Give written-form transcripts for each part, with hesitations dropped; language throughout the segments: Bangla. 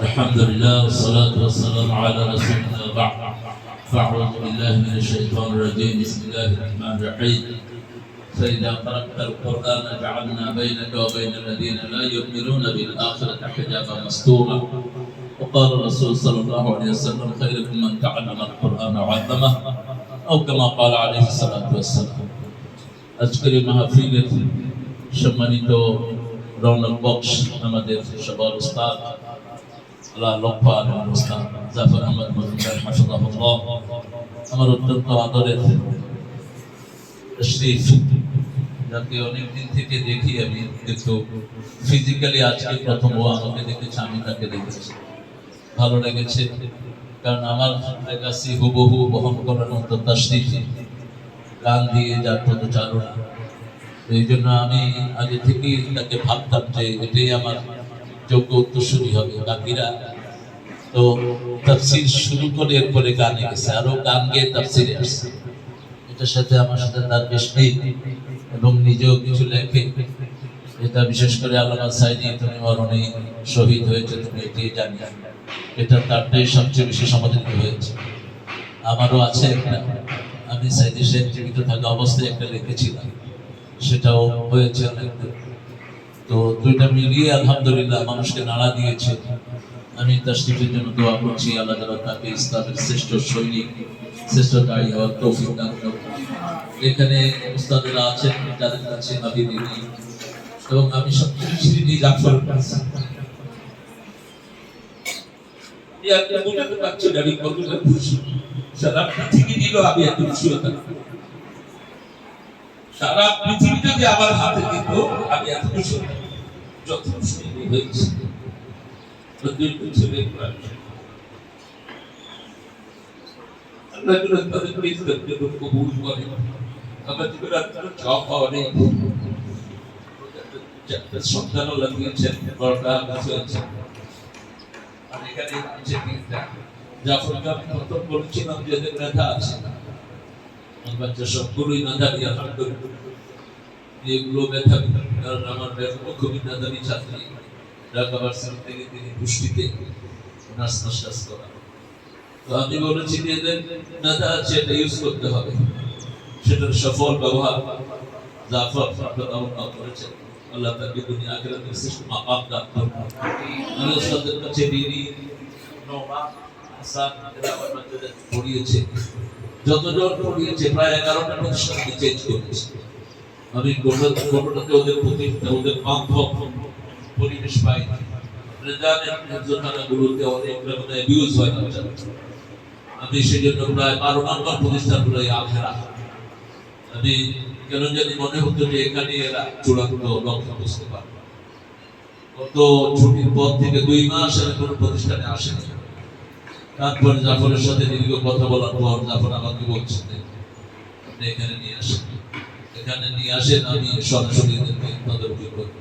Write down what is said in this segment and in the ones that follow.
الحمد لله والصلاة والسلام على رسول الله بعد فأعوذ بالله من الشيطان الرجيم بسم الله الرحمن الرحيم فإذا قرأت القرآن جعلنا بينك وبين الذين لا يؤمنون بالآخرة حجابا مستورا وقال الرسول صلى الله عليه وسلم خيركم من تعلم القرآن وعلمه أو كما قال عليه الصلاة والسلام আজকের মাহফিলের সম্মানিত রৌনক বক্স আমাদের সবার উস্তাদ আল্লাহ লক্ষ্য উস্তাদ জাফর আহমদ মজুমদার মাশাআল্লাহ আমার অত্যন্ত আদরের তশরীফ যাকে অনেকদিন থেকে দেখি আমি, কিন্তু ফিজিক্যালি আজকে প্রথম ও আমাকে দেখেছে, আমি তাকে দেখেছি, ভালো লেগেছে। কারণ আমার কাছে হুবহু বহন করার মতো তশরীফ গান দিয়ে যার পদচারণা, এই জন্য আমি আগে থেকেই তাকে ভাবতাম যে এটাই আমার যোগ্য উত্তরসূরি হবে। বাকিরা তো তাফসীর শুরু করে এরপরে গানে গেছে, আরো গান গেয়ে তাফসীরে আসছে। এটার সাথে আমার সাথে তার বেশ নেই এবং নিজেও কিছু লেখে। এটা বিশেষ করে আল্লামা সাইদি, তুমি মরণে শহীদ হয়েছে, তুমি এটাই জানি, এটা তারটাই সবচেয়ে বেশি সমাদৃত হয়েছে। আমারও আছে একটা, আমি সাইদি সাহেব জীবিত থাকা অবস্থায় একটা লিখেছিলাম, সেটাও হয়েছে অনেকদিন। তো দুইটা মিলিয়ে আলহামদুলিল্লাহ মানুষকে নাড়া দিয়েছে। আমি তাশরীফের জন্য দোয়া করছি, আল্লাহ তাআলা তাকে ইসলামের শ্রেষ্ঠ সৈনিক, শ্রেষ্ঠ দায়ী হওয়ার তৌফিক দান করুন। এখানে উস্তাদেরা আছেন যাদের কাছে নবী দিনী, এবং আমি সবচেয়ে বেশি জাফর কাছে ইয়াকে বুঝাতে পারছি না আমি কতটা খুশি। সারা পৃথিবী দিল, আমি এত খুশি হতাম। সারা পৃথিবী যদি আমার হাতে দিত, আমি এত খুশি হতাম। যত খুশি হয়েছে আল্লাহ তাদের প্রিয় কবুল করে। আমার জীবনে জব পাওয়া নেই, সন্তানও লাগিয়েছেন, বড়টা হয়েছে। জাফরকে আমি প্রথম বলেছিলাম যে এদের মেধা আছে, বাচ্চা সবগুলোই মেধাবী, আলহামদুলিল্লাহ এগুলো মেধাবী। কারণ আমার খুবই মেধাবী ছাত্রী, ঢাকা ভার্সিটি থেকে তিনি পুষ্টিতে অনার্স মাস্টার্স করা। তো আমি বলেছি যে এদের মেধা আছে, এটা ইউজ করতে হবে, সেটার সফল ব্যবহার জাফর করেছেন। আল্লাহ তাকে দুনিয়া আখিরাতের শ্রেষ্ঠ মাকাম দান করুন। আমি ওস্তাদের কাছে দিনী পড়িয়েছে, যতজন পড়িয়েছে প্রায় 11টা প্রতিষ্ঠানকে চেঞ্জ করেছে। আমি কোনোটাতে ওদের প্রতি ওদের বান্ধব পরিবেশ পাই। গুলোতে অনেক রকম অ্যাবিউজ হয় না, আমি সেই জন্য প্রায় 12 নম্বর প্রতিষ্ঠানগুলো আখেরা। আমি কেন জানি মনে হতো যে এখানে এরা চূড়ান্ত লক্ষ্য বুঝতে পারবে। গত ছুটির পর থেকে 2 মাস এর কোনো প্রতিষ্ঠানে আসেনি। তারপরে জাফরের সাথে দীর্ঘ কথা বলার পর জাফর আমাকে বলছে আপনি এখানে নিয়ে আসেন, আমি সরাসরি এদেরকে তদারকি করব।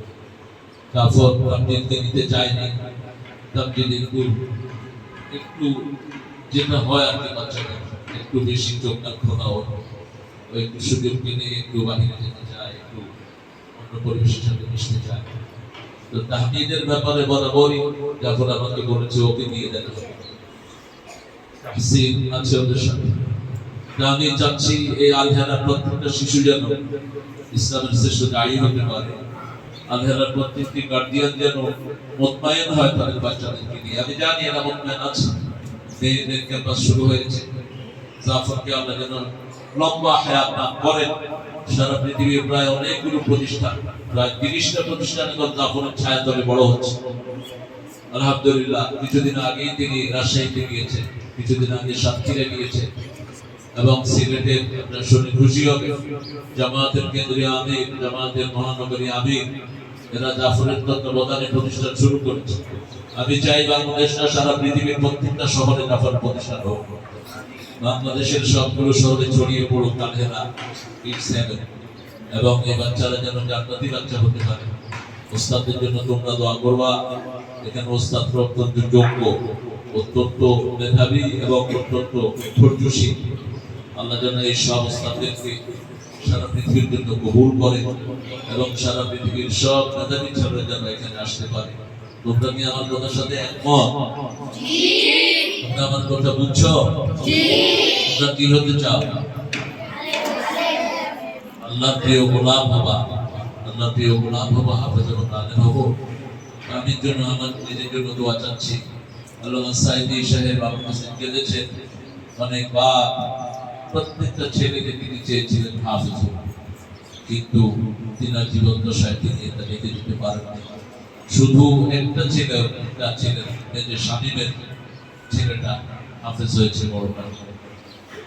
জাফর তামজিদকে নিতে চায়নি, তামজিদ একটু যেটা হয় আর কি, বাচ্চাদের একটু বেশি চোখ কান খোলা হয়, একটু সুযোগ পেলে একটু বাহিরে যেতে চায়, একটু অন্য পরিবেশের সাথে মিশতে চায়। তো তাহমিদের ব্যাপারে বরাবরই জাফর আমাকে বলেছে ওকে দিয়ে দেন, তাহসিন আছে ওদের সাথে। আমি চাচ্ছি এই আলহেরার প্রত্যেকটা শিশু যেন ইসলামের শ্রেষ্ঠ দায়ী হতে পারে। আলহেরার প্রত্যেকটি গার্ডিয়ান যেন মুতমাইন হয় তাদের বাচ্চাদেরকে নিয়ে। আমি জানি এরা মুতমাইন আছে, মেয়েদের ক্যাম্পাস শুরু হয়েছে। জাফরকে আল্লাহ যেন লম্বা হায়াত দান করেন। সারা পৃথিবীর প্রায় অনেকগুলো প্রতিষ্ঠান, প্রায় 30টা প্রতিষ্ঠান এখন জাফরের ছায়াতলে বড় হচ্ছে আলহামদুলিল্লাহ। কিছুদিন আগেই তিনি রাজশাহীতে গিয়েছেন, কিছুদিন আগে সাতক্ষীরা গিয়েছেন, এবং সিলেটের শুনে খুশি হবে জামায়াতের কেন্দ্রীয় আমির, জামায়াতের মহানগরী আমির, এরা জাফরের তত্ত্বাবধানে প্রতিষ্ঠান শুরু করেছে। আমি চাই বাংলাদেশটা সারা পৃথিবীর প্রত্যেকটা শহরে জাফর প্রতিষ্ঠান হোক। বাংলাদেশের সবগুলো শহরে ছড়িয়ে পড়ুক আলহেরা, এবং এই বাচ্চারা যেন জান্নাতি বাচ্চা হতে পারে। ওস্তাদের জন্য তোমরা দোয়া করবা। এখানে ওস্তাদরা অত্যন্ত যোগ্য, অত্যন্ত মেধাবী এবং অত্যন্ত ধৈর্যশীল। আল্লাহ যেন এই সব ওস্তাদদেরকে সারা পৃথিবীর জন্য কবুল করে এবং সারা পৃথিবীর সব মেধাবী ছেলেরা যেন এখানে আসতে পারে। তোমরা কি আমার কথার সাথে একমত? তোমরা আমার কথা বুঝছো? তোমরা কি হতে চাও? আল্লাহর প্রিয় গোলাম হবা, আল্লাহর প্রিয় গোলাম হবা, হাফেজ এবং আলেম হবো। আমি জন্য আমার নিজের জন্য দোয়া চাচ্ছি। আল্লামা সাইদি সাহেব আমার কাছে কেঁদেছেন অনেকবার। প্রত্যেকটা ছেলেকে তিনি চেয়েছিলেন হাফেজ হোক, কিন্তু তিনার জীবন দশায় তিনি এটা রেখে দিতে পারেননি। শুধু একটা ছেলে, একটা ছেলে যে স্বামীমের ছেলেটা হাফেজ হয়েছে বড়টা,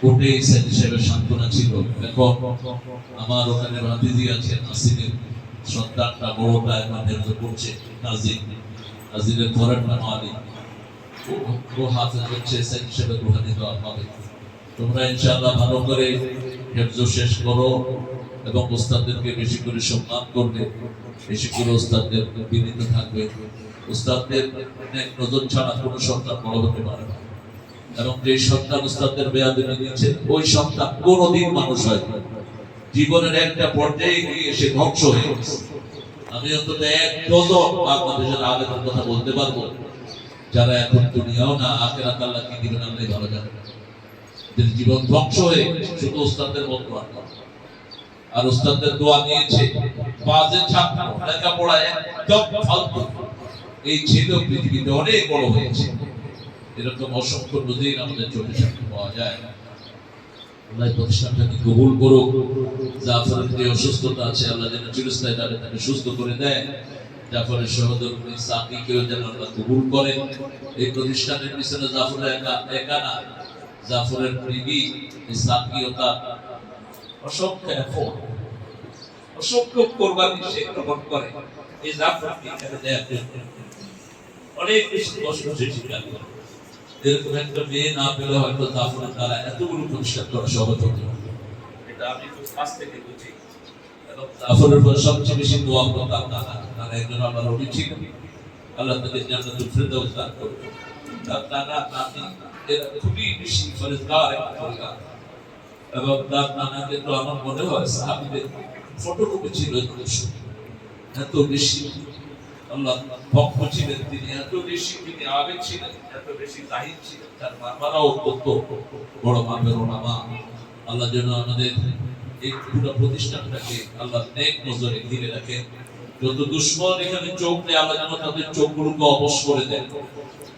ওটাই সাইদি সাহেবের সান্ত্বনা ছিল। এখন আমার ওখানে ভাতিজি আছে নাসিমের সন্তানটা, বড়টা এখন হেফজ করছে, নাজিরের ঘরের নাম আলী, ও হাফেজ হচ্ছে, সাইদি সাহেবের রুহানি দোয়া পাবে। তোমরা ইনশাআল্লাহ ভালো করে হেফজ শেষ করো এবং ওস্তাদদেরকে বেশি করে সম্মান করবে, বেশি করে ওস্তাদদের বিনীত থাকবে। ওস্তাদদের নেক নজর ছাড়া কোনো সন্তান বড় হতে পারে না, এবং যে সন্তান ওস্তাদদের বেয়াদবি দিচ্ছে ওই সন্তান কোনোদিন মানুষ হয় না। জীবনের একটা পর্যায়ে গিয়ে সে ধ্বংস হয়ে গেছে। আমি অন্তত এক ডজন বাংলাদেশের আলেমের কথা বলতে পারবো যারা এখন দুনিয়াও না, আখিরাত আল্লাহ কি দিবেন আল্লাহ ভালো জানেন, জীবন ধ্বংস হয়ে শুধু ওস্তাদদের বন্ধু আর ওস্তাদদের দোয়া নিয়েছে। বাজে ছাত্র, লেখাপড়া একদম ফালতু, এই ছেলেও পৃথিবীতে অনেক বড় হয়েছে। এরকম অসংখ্য নজির আমাদের চোখের সামনে পাওয়া যায়। আল্লাহ প্রতিষ্ঠানটাকে কবুল করুক। জাফরের যে অসুস্থতা আছে আল্লাহ যেন চিরস্থায়ী তাকে সুস্থ করে দেয়। জাফরের সহধর্মী সাকিকেও যেন আল্লাহ কবুল করেন। এই প্রতিষ্ঠানের পিছনে জাফরের একা না, জাফরের প্রেমী সাকিও তার অসংখ্য এফোর্ট, অসংখ্য কোরবানি সে গ্রহণ করে এই জাফরকে এখানে দেওয়ার জন্য। অনেক বেশি কষ্ট সে স্বীকার করে। এরকম একটা মেয়ে না পেলে হয়তো জাফরের দ্বারা এতগুলো প্রতিষ্ঠান করা সহজ হতো না। এটা আমি খুব কাছ থেকে বুঝি। এবং জাফরের পর সবচেয়ে বেশি দোয়া করতাম তারা একজন আমার রবি ছিল, আল্লাহ তাদের জান্নাতুল ফেরদাউস দান করুন। তার নানা নানি এরা খুবই বেশি ফরজগার একটা পরিবার, এবং তার নানাকে তো আমার মনে হয় সাহাবীদের ফটোকপি ছিল এত বেশি আল্লাহ ভক্ত ছিলেন তিনি, এত বেশি তিনি আবেগ ছিলেন, এত বেশি জাহিদ ছিলেন। তার মামারাও অত্যন্ত বড় মাপের ওলামা। আল্লাহ যেন আমাদের এই পুরো প্রতিষ্ঠানটাকে আল্লাহ নেক নজরে ঘিরে রাখেন। যত দুশ্মন এখানে চোখ দেয় আল্লাহ যেন তাদের চোখগুলোকে অবশ করে দেন,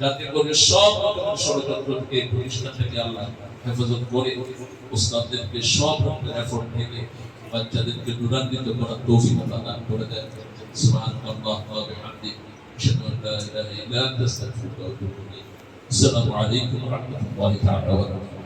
যাতে করে সব রকমের ষড়যন্ত্র থেকে প্রতিষ্ঠানটাকে আল্লাহ হেফাজত করে ওস্তাদদেরকে সব রকমের এফোর্ট থেকে বাচ্চাদেরকে নুরান্বিত করার তৌফিক আল্লাহ দান করে দেন। সুবহানাল্লাহ ওয়া বিহামদিহি আশহাদু আন লা ইলাহা ইল্লা আনতা আস্তাগফিরুকা ওয়া আতুবু ইলাইক। আসসালামু আলাইকুম ওয়া রাহমাতুল্লাহি ওয়া বারাকাতুহু।